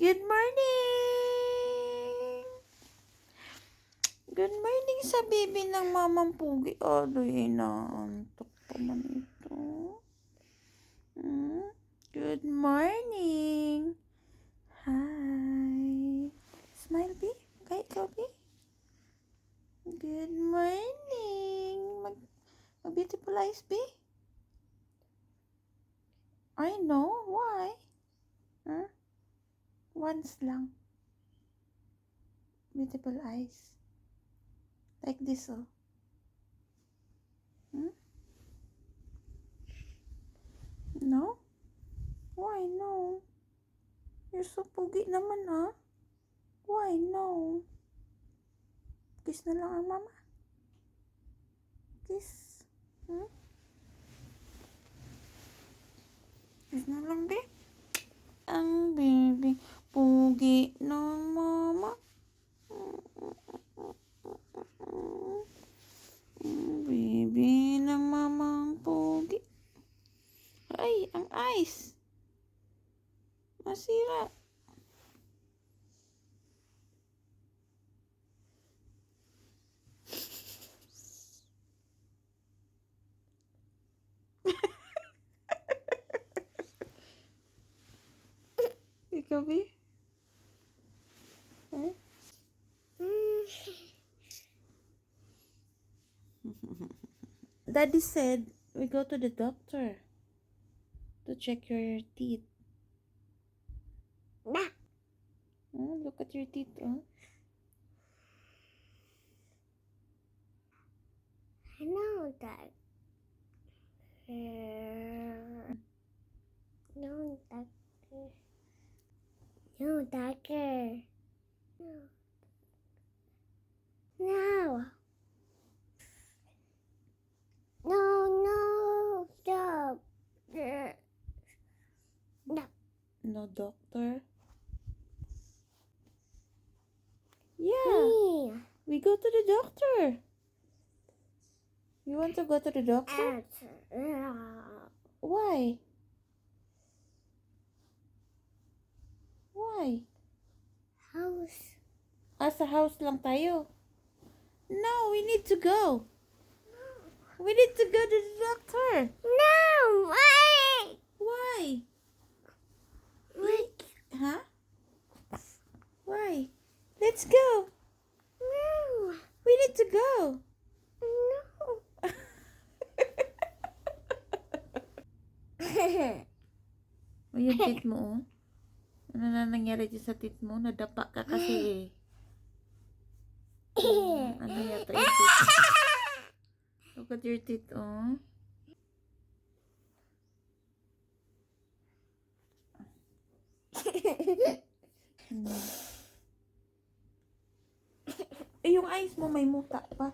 Good morning! Good morning sa baby ng mamang pugi. Adoy, inaantok pa man ito. Good morning! Hi! Smile, B. Okay, ikaw, B. Good morning! Mag-beautiful eyes, B. I know. Why? Huh? Once lang. Beautiful eyes. Like this, oh. No? Why no? You're so pugi naman, ah. Why no? Kiss na lang ang mama. Kiss. Kiss na lang, be. Ang baby. Pugi ng mama. Baby ng mamang pugi. Ay, ang ice. Masira. Ikaw, be? Eh? Daddy said we go to the doctor to check your teeth. Oh, look at your teeth, oh. I know that. No, doctor. No, doctor. No. No, stop. No. No doctor? Yeah, Me. we go to the doctor. You want to go to the doctor? Why? Why? House. Sa house lang tayo. No, we need to go. We need to go to the doctor. No, wait. Why? Wait. Huh? Why? Let's go. No. We need to go. No. O yung teeth mo, oh. Ano na nangyari dyan sa teeth mo? Nadapa ka kasi, eh. Ano yata yung teeth? Look at your teeth, oh. Eh, yung eyes mo may muta pa.